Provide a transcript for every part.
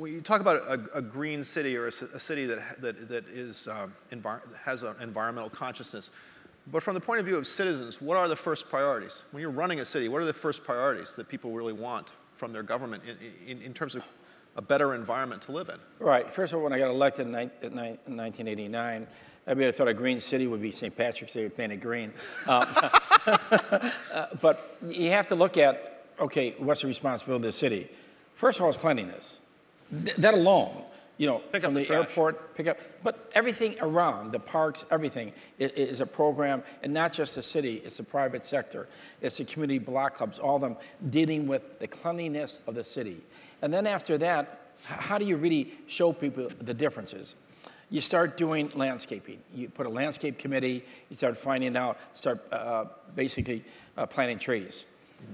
when you talk about a green city or a city that has an environmental consciousness, but from the point of view of citizens, what are the first priorities? When you're running a city, what are the first priorities that people really want from their government in terms of a better environment to live in? Right. First of all, when I got elected in 1989, everybody thought a green city would be St. Patrick's Day, painted green. But you have to look at, okay, what's the responsibility of the city? First of all, it's cleanliness. That alone, you know, from the airport, but everything around, the parks, everything is a program, and not just the city, it's the private sector. It's the community block clubs, all of them dealing with the cleanliness of the city. And then after that, how do you really show people the differences? You start doing landscaping. You put a landscape committee, you start finding out, basically planting trees.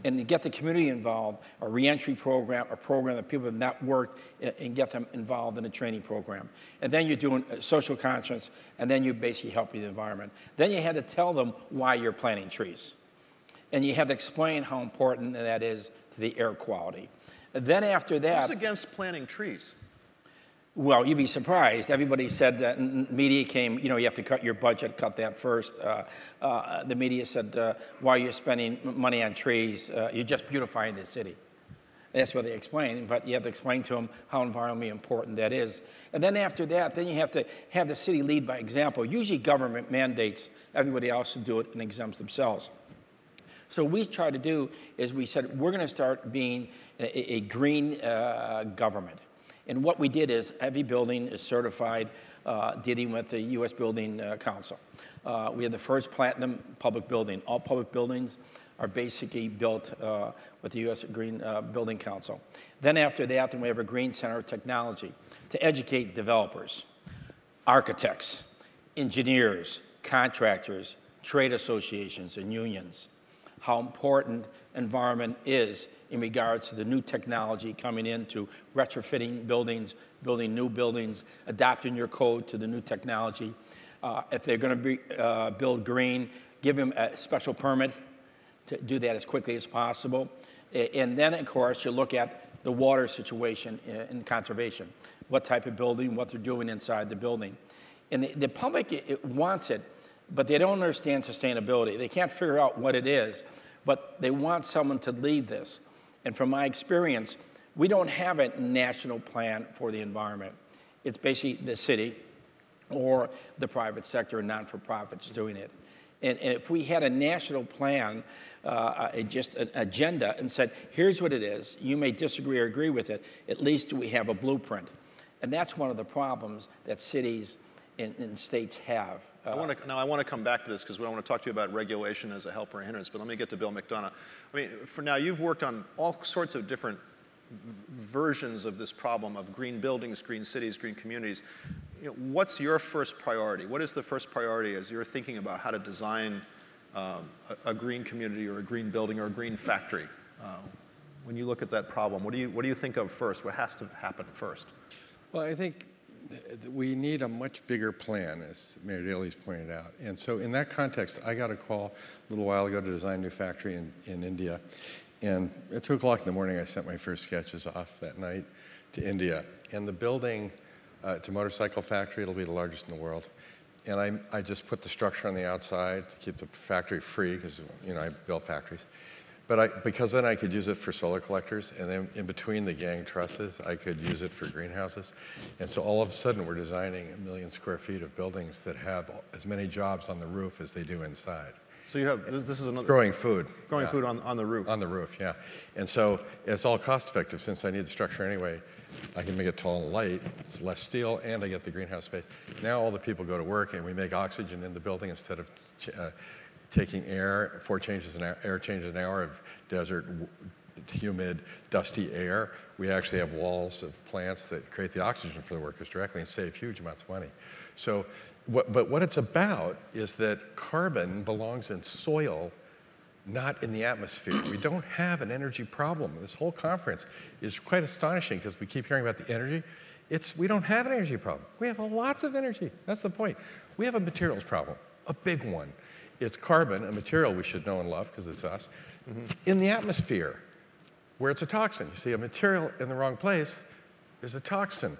And to get the community involved, a reentry program, a program that people have not worked, and get them involved in a training program. And then you're doing social conscience, and then you're basically helping the environment. Then you had to tell them why you're planting trees. And you have to explain how important that is to the air quality. And then after that— Who's against planting trees? Well, you'd be surprised. Everybody said that, media came, you know, you have to cut your budget, cut that first. The media said, why are you spending money on trees? You're just beautifying the city. That's what they explain, but you have to explain to them how environmentally important that is. And then after that, then you have to have the city lead by example. Usually government mandates everybody else to do it and exempts themselves. So what we try to do is we said, we're going to start being a green government. And what we did is every building is certified dealing with the U.S. Building Council. We have the first platinum public building. All public buildings are basically built with the U.S. Green Building Council. Then after that, then we have a Green Center of Technology to educate developers, architects, engineers, contractors, trade associations, and unions, how important environment is in regards to the new technology coming into retrofitting buildings, building new buildings, adapting your code to the new technology. If they're going to build green, give them a special permit to do that as quickly as possible. And then, of course, you look at the water situation in conservation, what type of building, what they're doing inside the building. And the public wants it, but they don't understand sustainability. They can't figure out what it is, but they want someone to lead this. And from my experience, we don't have a national plan for the environment. It's basically the city or the private sector and non-for-profits doing it. And if we had a national plan, just an agenda, and said, here's what it is, you may disagree or agree with it, at least we have a blueprint. And that's one of the problems that cities and states have. Now I want to come back to this because I want to talk to you about regulation as a helper or hindrance, but let me get to Bill McDonough. I mean, for now, you've worked on all sorts of different versions of this problem of green buildings, green cities, green communities. You know, what's your first priority? What is the first priority as you're thinking about how to design a green community or a green building or a green factory? When you look at that problem, what do you think of first? What has to happen first? Well, I think we need a much bigger plan, as Mayor Daley's pointed out. And so in that context, I got a call a little while ago to design a new factory in India. And at 2 o'clock in the morning, I sent my first sketches off that night to India. And the building, it's a motorcycle factory. It'll be the largest in the world. And I just put the structure on the outside to keep the factory free, because, you know, I build factories. But because then I could use it for solar collectors, and then in between the gang trusses, I could use it for greenhouses. And so all of a sudden, we're designing 1 million square feet of buildings that have as many jobs on the roof as they do inside. So you have, this is another— Growing food. Growing food on the roof. On the roof, yeah. And so it's all cost effective. Since I need the structure anyway, I can make it tall and light, it's less steel, and I get the greenhouse space. Now all the people go to work, and we make oxygen in the building instead of taking air, 4 changes an hour, air changes an hour of desert, humid, dusty air. We actually have walls of plants that create the oxygen for the workers directly and save huge amounts of money. So, but what it's about is that carbon belongs in soil, not in the atmosphere. We don't have an energy problem. This whole conference is quite astonishing because we keep hearing about the energy. We don't have an energy problem. We have lots of energy. That's the point. We have a materials problem, a big one. It's carbon, a material we should know and love because it's us, in the atmosphere, where it's a toxin. You see, a material in the wrong place is a toxin.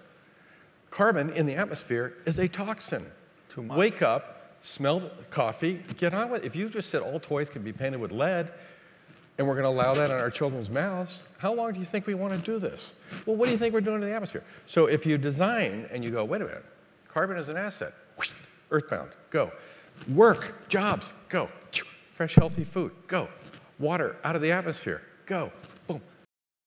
Carbon in the atmosphere is a toxin. Too much. Wake up, smell coffee, get on with it. If you just said all toys can be painted with lead, and we're going to allow that in our children's mouths, how long do you think we want to do this? Well, what do you think we're doing to the atmosphere? So if you design and you go, wait a minute, carbon is an asset, whoosh, earthbound, go. Work, jobs, go. Fresh, healthy food, go. Water out of the atmosphere, go.